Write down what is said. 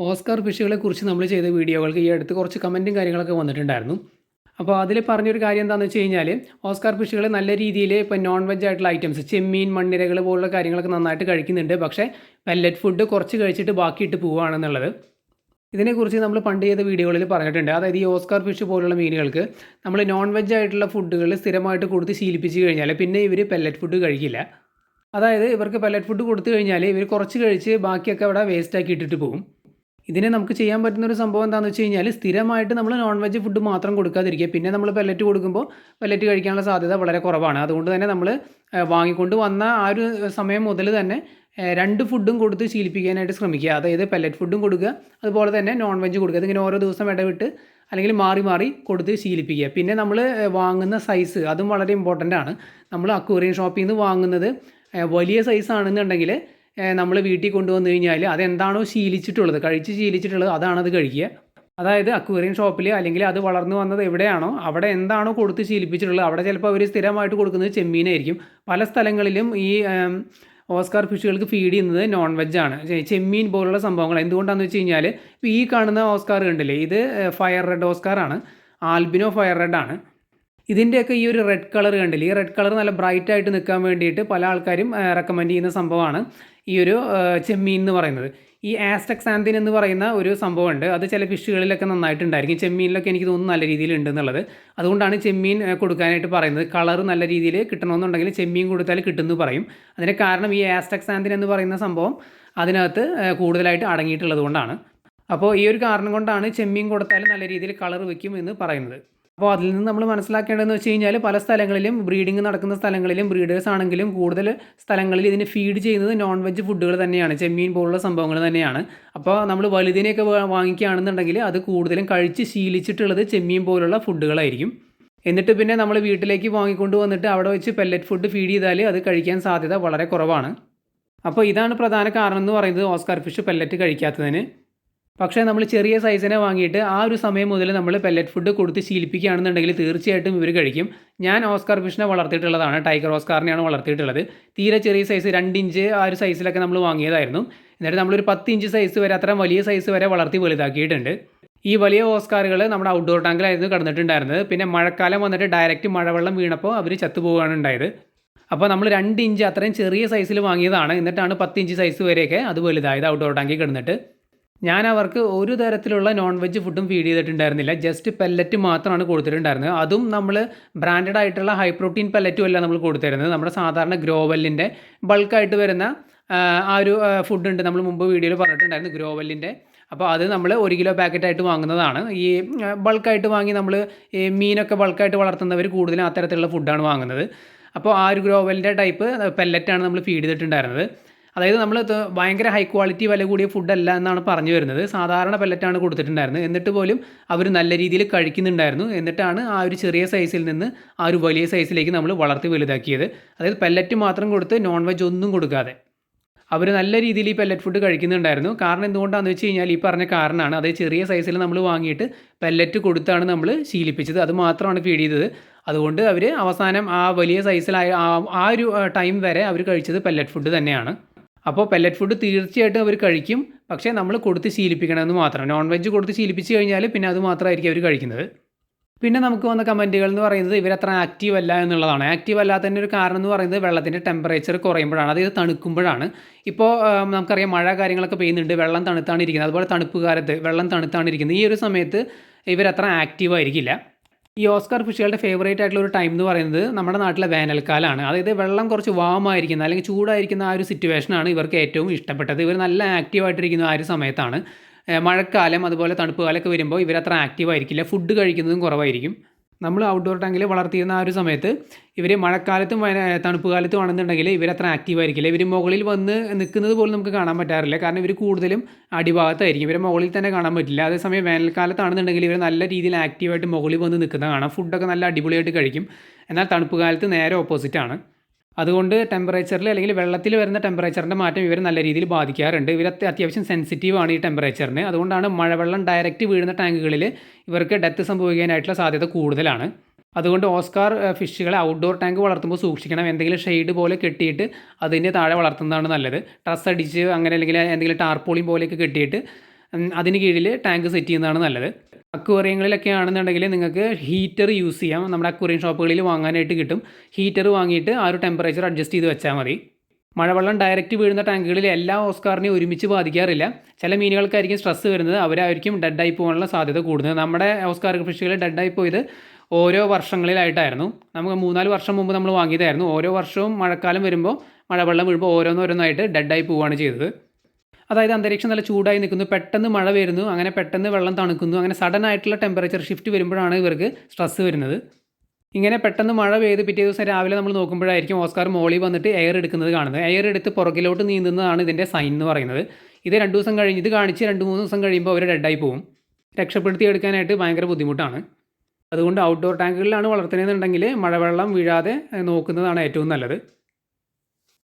Oscar ഫിഷുകളെക്കുറിച്ച് നമ്മൾ ചെയ്ത വീഡിയോകൾക്ക് ഈ അടുത്ത് കുറച്ച് കമൻറ്റും കാര്യങ്ങളൊക്കെ വന്നിട്ടുണ്ടായിരുന്നു. അപ്പോൾ അതിൽ പറഞ്ഞൊരു കാര്യം എന്താണെന്ന് വെച്ച് കഴിഞ്ഞാൽ, ഓസ്കാർ ഫിഷുകൾ നല്ല രീതിയിൽ ഇപ്പോൾ നോൺ വെജ് ആയിട്ടുള്ള ഐറ്റംസ് ചെമ്മീൻ, മണ്ണിരകൾ പോലുള്ള കാര്യങ്ങളൊക്കെ നന്നായിട്ട് കഴിക്കുന്നുണ്ട്. പക്ഷേ പെല്ലറ്റ് ഫുഡ് കുറച്ച് കഴിച്ചിട്ട് ബാക്കിയിട്ട് പോവുകയാണെന്നുള്ളത്. ഇതിനെക്കുറിച്ച് നമ്മൾ പണ്ട് ചെയ്ത വീഡിയോകളിൽ പറഞ്ഞിട്ടുണ്ട്. അതായത് ഈ ഓസ്കാർ ഫിഷ് പോലുള്ള മീനുകൾക്ക് നമ്മൾ നോൺ വെജ് ആയിട്ടുള്ള ഫുഡുകൾ സ്ഥിരമായിട്ട് കൊടുത്ത് ശീലിപ്പിച്ച് കഴിഞ്ഞാൽ പിന്നെ ഇവർ പെല്ലറ്റ് ഫുഡ് കഴിക്കില്ല. അതായത് ഇവർക്ക് പെല്ലറ്റ് ഫുഡ് കൊടുത്തു കഴിഞ്ഞാൽ ഇവർ കുറച്ച് കഴിച്ച് ബാക്കിയൊക്കെ അവിടെ വേസ്റ്റാക്കി ഇട്ടിട്ട് പോകും. ഇതിന് നമുക്ക് ചെയ്യാൻ പറ്റുന്ന ഒരു സംഭവം എന്താണെന്ന് വെച്ച് കഴിഞ്ഞാൽ, സ്ഥിരമായിട്ട് നമ്മൾ നോൺ വെജ് ഫുഡ് മാത്രം കൊടുക്കാതിരിക്കുക. പിന്നെ നമ്മൾ പെല്ലറ്റ് കൊടുക്കുമ്പോൾ പെല്ലറ്റ് കഴിക്കാനുള്ള സാധ്യത വളരെ കുറവാണ്. അതുകൊണ്ട് തന്നെ നമ്മൾ വാങ്ങിക്കൊണ്ട് വന്ന ആ ഒരു സമയം മുതൽ തന്നെ 2 ഫുഡും കൊടുത്ത് ശീലിപ്പിക്കാനായിട്ട് ശ്രമിക്കുക. അതായത് പെല്ലറ്റ് ഫുഡും കൊടുക്കുക, അതുപോലെ തന്നെ നോൺ വെജ് കൊടുക്കുക. അതിങ്ങനെ ഓരോ ദിവസം ഇടവിട്ട് അല്ലെങ്കിൽ മാറി മാറി കൊടുത്ത് ശീലിപ്പിക്കുക. പിന്നെ നമ്മൾ വാങ്ങുന്ന സൈസ് അതും വളരെ ഇമ്പോർട്ടൻ്റ് ആണ്. നമ്മൾ അക്വേറിയം ഷോപ്പിൽ നിന്ന് വാങ്ങുന്നത് വലിയ സൈസ് ആണെന്നുണ്ടെങ്കിൽ നമ്മൾ വീട്ടിൽ കൊണ്ടുവന്നു കഴിഞ്ഞാൽ അതെന്താണോ ശീലിച്ചിട്ടുള്ളത്, കഴിച്ച് ശീലിച്ചിട്ടുള്ളത്, അതാണത് കഴിക്കുക. അതായത് അക്വേറിയം ഷോപ്പിൽ അല്ലെങ്കിൽ അത് വളർന്നു വന്നത് എവിടെയാണോ അവിടെ എന്താണോ കൊടുത്ത് ശീലിപ്പിച്ചിട്ടുള്ളത്, അവിടെ ചിലപ്പോൾ അവർ സ്ഥിരമായിട്ട് കൊടുക്കുന്നത് ചെമ്മീനായിരിക്കും. പല സ്ഥലങ്ങളിലും ഈ ഓസ്കാർ ഫിഷുകൾക്ക് ഫീഡ് ചെയ്യുന്നത് നോൺ വെജാണ്, ചെമ്മീൻ പോലുള്ള സംഭവങ്ങൾ. എന്തുകൊണ്ടാണെന്ന് വെച്ച് കഴിഞ്ഞാൽ, ഇപ്പോൾ ഈ കാണുന്ന ഓസ്കാർ കണ്ടില്ലേ, ഇത് ഫയർ റെഡ് ഓസ്കാറാണ്, ആൽബിനോ ഫയർ റെഡ് ആണ്. ഇതിൻ്റെയൊക്കെ ഈ ഒരു റെഡ് കളർ കണ്ടില്ലേ, ഈ റെഡ് കളർ നല്ല ബ്രൈറ്റ് ആയിട്ട് നിൽക്കാൻ വേണ്ടിയിട്ട് പല ആൾക്കാരും റെക്കമെൻഡ് ചെയ്യുന്ന സംഭവമാണ് ഈ ഒരു ചെമ്മീൻ എന്ന് പറയുന്നത്. ഈ ആസ്റ്റക്സാന്തിൻ എന്ന് പറയുന്ന ഒരു സംഭവമുണ്ട്, അത് ചില ഫിഷുകളിലൊക്കെ നന്നായിട്ടുണ്ടായിരിക്കും. ചെമ്മീനിലൊക്കെ എനിക്ക് തോന്നുന്നു നല്ല രീതിയിൽ ഉണ്ടെന്നുള്ളത്. അതുകൊണ്ടാണ് ചെമ്മീൻ കൊടുക്കാനായിട്ട് പറയുന്നത്. കളർ നല്ല രീതിയിൽ കിട്ടണമെന്നുണ്ടെങ്കിൽ ചെമ്മീൻ കൊടുത്താൽ കിട്ടുമെന്ന് പറയും. അതിന് കാരണം ഈ ആസ്റ്റക്സാന്തിൻ എന്ന് പറയുന്ന സംഭവം അതിനകത്ത് കൂടുതലായിട്ട് അടങ്ങിയിട്ടുള്ളത് കൊണ്ടാണ്. അപ്പോൾ ഈ ഒരു കാരണം കൊണ്ടാണ് ചെമ്മീൻ കൊടുത്താൽ നല്ല രീതിയിൽ കളർ വയ്ക്കും എന്ന് പറയുന്നത്. അപ്പോൾ അതിൽ നിന്ന് നമ്മൾ മനസ്സിലാക്കേണ്ടതെന്ന് വെച്ച് കഴിഞ്ഞാൽ, പല സ്ഥലങ്ങളിലും ബ്രീഡിങ് നടക്കുന്ന സ്ഥലങ്ങളിലും ബ്രീഡേഴ്സ് ആണെങ്കിലും കൂടുതൽ സ്ഥലങ്ങളിൽ ഇതിന് ഫീഡ് ചെയ്യുന്നത് നോൺ വെജ് ഫുഡുകൾ തന്നെയാണ്, ചെമ്മീൻ പോലുള്ള സംഭവങ്ങൾ തന്നെയാണ്. അപ്പോൾ നമ്മൾ വലുതിനെയൊക്കെ വാങ്ങിക്കുകയാണെന്നുണ്ടെങ്കിൽ അത് കൂടുതലും കഴിച്ച് ശീലിച്ചിട്ടുള്ളത് ചെമ്മീൻ പോലുള്ള ഫുഡുകളായിരിക്കും. എന്നിട്ട് പിന്നെ നമ്മൾ വീട്ടിലേക്ക് വാങ്ങിക്കൊണ്ട് വന്നിട്ട് അവിടെ വെച്ച് പെല്ലറ്റ് ഫുഡ് ഫീഡ് ചെയ്താൽ അത് കഴിക്കാൻ സാധ്യത വളരെ കുറവാണ്. അപ്പോൾ ഇതാണ് പ്രധാന കാരണം എന്ന് പറയുന്നത് ഓസ്കാർ ഫിഷ് പെല്ലറ്റ് കഴിക്കാത്തതിന്. പക്ഷേ നമ്മൾ ചെറിയ സൈസിനെ വാങ്ങിയിട്ട് ആ ഒരു സമയം മുതൽ നമ്മൾ പെല്ലറ്റ് ഫുഡ് കൊടുത്ത് ശീലിപ്പിക്കുകയാണെന്നുണ്ടെങ്കിൽ തീർച്ചയായിട്ടും ഇവർ കഴിക്കും. ഞാൻ ഓസ്കാർ ഫിഷിനെ വളർത്തിയിട്ടുള്ളതാണ്, ടൈഗർ ഓസ്കാറിനെയാണ് വളർത്തിയിട്ടുള്ളത്. തീരെ ചെറിയ സൈസ് 2 ഇഞ്ച് ആ ഒരു സൈസിലൊക്കെ നമ്മൾ വാങ്ങിയതായിരുന്നു. എന്നിട്ട് നമ്മളൊരു 10 ഇഞ്ച് സൈസ് വരെ, അത്ര വലിയ സൈസ് വരെ വളർത്തി വലുതാക്കിയിട്ടുണ്ട്. ഈ വലിയ ഓസ്കാറുകൾ നമ്മുടെ ഔട്ട്ഡോർ ടാങ്കിലായിരുന്നു കിടന്നിട്ടുണ്ടായിരുന്നത്. പിന്നെ മഴക്കാലം വന്നിട്ട് ഡയറക്റ്റ് മഴവെള്ളം വീണപ്പോൾ അവർ ചത്തുപോവുകയാണ് ഉണ്ടായത്. അപ്പോൾ നമ്മൾ 2 ഇഞ്ച് അത്രയും ചെറിയ സൈസിൽ വാങ്ങിയതാണ്. എന്നിട്ടാണ് 10 ഇഞ്ച് സൈസ് വരെയൊക്കെ അത് വലുതായത് ഔട്ട്ഡോർ ടാങ്കിൽ കിടന്നിട്ട്. ഞാൻ അവർക്ക് ഒരു തരത്തിലുള്ള നോൺ വെജ് ഫുഡും ഫീഡ് ചെയ്തിട്ടുണ്ടായിരുന്നില്ല, ജസ്റ്റ് പെല്ലറ്റ് മാത്രമാണ് കൊടുത്തിട്ടുണ്ടായിരുന്നത്. അതും നമ്മൾ ബ്രാൻഡഡ് ആയിട്ടുള്ള ഹൈ പ്രോട്ടീൻ പെല്ലറ്റും അല്ല നമ്മൾ കൊടുത്തിരുന്നത്. നമ്മുടെ സാധാരണ ഗ്രോവെല്ലിൻ്റെ ബൾക്കായിട്ട് വരുന്ന ആ ഒരു ഫുഡുണ്ട്, നമ്മൾ മുമ്പ് വീഡിയോയിൽ പറഞ്ഞിട്ടുണ്ടായിരുന്നു ഗ്രോവെല്ലിൻ്റെ. അപ്പോൾ അത് നമ്മൾ 1 കിലോ പാക്കറ്റായിട്ട് വാങ്ങുന്നതാണ്. ഈ ബൾക്കായിട്ട് വാങ്ങി നമ്മൾ ഈ മീനൊക്കെ ബൾക്കായിട്ട് വളർത്തുന്നവർ കൂടുതലും അത്തരത്തിലുള്ള ഫുഡാണ് വാങ്ങുന്നത്. അപ്പോൾ ആ ഒരു ഗ്രോവെല്ലിൻ്റെ ടൈപ്പ് പെല്ലറ്റാണ് നമ്മൾ ഫീഡ് ചെയ്തിട്ടുണ്ടായിരുന്നത്. അതായത് നമ്മൾ ഭയങ്കര ഹൈ ക്വാളിറ്റി വില കൂടിയ ഫുഡല്ല എന്നാണ് പറഞ്ഞു വരുന്നത്. സാധാരണ പെല്ലറ്റാണ് കൊടുത്തിട്ടുണ്ടായിരുന്നത്. എന്നിട്ട് പോലും അവർ നല്ല രീതിയിൽ കഴിക്കുന്നുണ്ടായിരുന്നു. എന്നിട്ടാണ് ആ ഒരു ചെറിയ സൈസിൽ നിന്ന് ആ ഒരു വലിയ സൈസിലേക്ക് നമ്മൾ വളർത്തി വലുതാക്കിയത്. അതായത് പെല്ലറ്റ് മാത്രം കൊടുത്ത് നോൺ വെജ് ഒന്നും കൊടുക്കാതെ അവർ നല്ല രീതിയിൽ ഈ പെല്ലറ്റ് ഫുഡ് കഴിക്കുന്നുണ്ടായിരുന്നു. കാരണം എന്തുകൊണ്ടാണെന്ന് വെച്ച് കഴിഞ്ഞാൽ, ഈ പറഞ്ഞ കാരണമാണ്. അത് ചെറിയ സൈസിൽ നമ്മൾ വാങ്ങിയിട്ട് പെല്ലറ്റ് കൊടുത്താണ് നമ്മൾ ശീലിപ്പിച്ചത്. അത് മാത്രമാണ് ഫീഡ് ചെയ്തത്. അതുകൊണ്ട് അവർ അവസാനം ആ വലിയ സൈസിലായ ആ ഒരു ടൈം വരെ അവർ കഴിച്ചത് പെല്ലറ്റ് ഫുഡ് തന്നെയാണ്. അപ്പോൾ പെല്ലറ്റ് ഫുഡ് തീർച്ചയായിട്ടും അവർ കഴിക്കും. പക്ഷേ നമ്മൾ കൊടുത്ത് ശീലിപ്പിക്കണമെന്ന് മാത്രം. നോൺ വെജ് കൊടുത്ത് ശീലിപ്പിച്ച് കഴിഞ്ഞാൽ പിന്നെ അത് മാത്രമായിരിക്കും അവർ കഴിക്കുന്നത്. പിന്നെ നമുക്ക് വന്ന കമൻറ്റുകൾ എന്ന് പറയുന്നത് ഇവരത്ര ആക്റ്റീവ് അല്ല എന്നുള്ളതാണ്. ആക്റ്റീവ് അല്ലാത്തതിൻ്റെ ഒരു കാരണം എന്ന് പറയുന്നത് വെള്ളത്തിൻ്റെ ടെമ്പറേച്ചർ കുറയുമ്പോഴാണ്, അതായത് തണുക്കുമ്പോഴാണ്. ഇപ്പോൾ നമുക്കറിയാം മഴ കാര്യങ്ങളൊക്കെ പെയ്യുന്നുണ്ട്, വെള്ളം തണുത്താണ് ഇരിക്കുന്നത്. അതുപോലെ തണുപ്പ് കാലത്ത് വെള്ളം തണുത്താണ് ഇരിക്കുന്നത്. ഈ ഒരു സമയത്ത് ഇവരത്ര ആക്റ്റീവ് ആയിരിക്കില്ല. ഈ ഓസ്കാർ ഫിഷുകളുടെ ഫേവറേറ്റ് ആയിട്ടുള്ള ഒരു ടൈം എന്ന് പറയുന്നത് നമ്മുടെ നാട്ടിലെ വേനൽക്കാലമാണ്. അതായത് വെള്ളം കുറച്ച് വാമായിരിക്കുന്ന അല്ലെങ്കിൽ ചൂടായിരിക്കുന്ന ആ ഒരു സിറ്റുവേഷനാണ് ഇവർക്ക് ഏറ്റവും ഇഷ്ടപ്പെട്ടത്. ഇവർ നല്ല ആക്റ്റീവായിട്ടിരിക്കുന്ന ആ ഒരു സമയത്താണ്. മഴക്കാലം അതുപോലെ തണുപ്പ് കാലമൊക്കെ വരുമ്പോൾ ഇവരത്ര ആക്റ്റീവായിരിക്കില്ല, ഫുഡ് കഴിക്കുന്നതും കുറവായിരിക്കും. നമ്മൾ ഔട്ട്ഡോർ ടാങ്കിൽ വളർത്തിയിരുന്ന ആ ഒരു സമയത്ത് ഇവർ മഴക്കാലത്തും തണുപ്പ് കാലത്തും ആണെന്നുണ്ടെങ്കിൽ ഇവരത്ര ആക്റ്റീവായിരിക്കില്ല. ഇവർ മുകളിൽ വന്ന് നിൽക്കുന്നത് പോലും നമുക്ക് കാണാൻ പറ്റാറില്ല. കാരണം ഇവർ കൂടുതലും അടിഭാഗത്തായിരിക്കും, ഇവരെ മുകളിൽ തന്നെ കാണാൻ പറ്റില്ല. അതേസമയം വേനൽക്കാലത്താണെന്നുണ്ടെങ്കിൽ ഇവർ നല്ല രീതിയിൽ ആക്റ്റീവായിട്ട് മുകളിൽ വന്ന് നിൽക്കുന്നത് കാണാം. ഫുഡൊക്കെ നല്ല അടിപൊളിയായിട്ട് കഴിക്കും. എന്നാൽ തണുപ്പ് കാലത്ത് നേരെ ഓപ്പോസിറ്റാണ്. അതുകൊണ്ട് ടെമ്പറേച്ചറിൽ അല്ലെങ്കിൽ വെള്ളത്തിൽ വരുന്ന ടെമ്പറേച്ചറിൻ്റെ മാറ്റം ഇവർ നല്ല രീതിയിൽ ബാധിക്കാറുണ്ട്. ഇവർ അത്യാവശ്യം സെൻസിറ്റീവാണ് ഈ ടെമ്പറേച്ചറിന്. അതുകൊണ്ടാണ് മഴവെള്ളം ഡയറക്റ്റ് വീഴുന്ന ടാങ്കുകളിൽ ഇവർക്ക് ഡെത്ത് സംഭവിക്കാനായിട്ടുള്ള സാധ്യത കൂടുതലാണ്. അതുകൊണ്ട് ഓസ്കാർ ഫിഷുകളെ ഔട്ട്ഡോർ ടാങ്ക് വളർത്തുമ്പോൾ സൂക്ഷിക്കണം. എന്തെങ്കിലും ഷെയ്ഡ് പോലെ കെട്ടിയിട്ട് അതിൻ്റെ താഴെ വളർത്തുന്നതാണ് നല്ലത്. ട്രസ് അടിച്ച് അങ്ങനെ അല്ലെങ്കിൽ എന്തെങ്കിലും ടാർപോളിൻ പോലെയൊക്കെ കെട്ടിയിട്ട് അതിന് കീഴിൽ ടാങ്ക് സെറ്റ് ചെയ്യുന്നതാണ് നല്ലത്. അക്വേറിയങ്ങളിലൊക്കെ ആണെന്നുണ്ടെങ്കിൽ നിങ്ങൾക്ക് ഹീറ്റർ യൂസ് ചെയ്യാം. നമ്മുടെ അക്വേറിയം ഷോപ്പുകളിൽ വാങ്ങാനായിട്ട് കിട്ടും. ഹീറ്റർ വാങ്ങിയിട്ട് ആ ഒരു ടെമ്പറേച്ചർ അഡ്ജസ്റ്റ് ചെയ്ത് വെച്ചാൽ മതി. മഴവെള്ളം ഡയറക്റ്റ് വീഴുന്ന ടാങ്കുകളിൽ എല്ലാ ഓസ്കാറിനെയും ഒരുമിച്ച് ബാധിക്കാറില്ല. ചില മീനുകൾക്കായിരിക്കും സ്ട്രെസ് വരുന്നത്, അവരായിരിക്കും ഡെഡായി പോകാനുള്ള സാധ്യത കൂടുന്നത്. നമ്മുടെ ഓസ്കാർ ഫിഷുകൾ ഡെഡായി പോയത് ഓരോ വർഷങ്ങളിലായിട്ടായിരുന്നു. നമുക്ക് 3-4 വർഷം മുമ്പ് നമ്മൾ വാങ്ങിയതായിരുന്നു. ഓരോ വർഷവും മഴക്കാലം വരുമ്പോൾ മഴവെള്ളം വീഴുമ്പോൾ ഓരോന്നോരോന്നായിട്ട് ഡെഡായി പോവുകയാണ് ചെയ്തത്. അതായത് അന്തരീക്ഷം നല്ല ചൂടായി നിൽക്കുന്നു, പെട്ടെന്ന് മഴ വരുന്നു, അങ്ങനെ പെട്ടെന്ന് വെള്ളം തണുക്കുന്നു, അങ്ങനെ സഡൻ ആയിട്ടുള്ള ടെമ്പറേച്ചർ ഷിഫ്റ്റ് വരുമ്പോഴാണ് ഇവർക്ക് സ്ട്രെസ് വരുന്നത്. ഇങ്ങനെ പെട്ടെന്ന് മഴ പെയ്ത് പിറ്റേ ദിവസം രാവിലെ നമ്മൾ നോക്കുമ്പോഴായിരിക്കും ഓസ്കാർ മോളിൽ വന്നിട്ട് എയർ എടുക്കുന്നത് കാണുന്നത്. എയർ എടുത്ത് പുറകിലോട്ട് നീന്തുന്നതാണ് ഇതിൻ്റെ സൈൻ എന്ന് പറയുന്നത്. ഇത് 2 ദിവസം കഴിഞ്ഞ് ഇത് കാണിച്ച് 2-3 ദിവസം കഴിയുമ്പോൾ അവർ ഡെഡായി പോകും. രക്ഷപ്പെടുത്തി എടുക്കാനായിട്ട് ഭയങ്കര ബുദ്ധിമുട്ടാണ്. അതുകൊണ്ട് ഔട്ട്ഡോർ ടാങ്കുകളിലാണ് വളർത്തുന്നതെന്നുണ്ടെങ്കിൽ മഴവെള്ളം വീഴാതെ നോക്കുന്നതാണ് ഏറ്റവും നല്ലത്.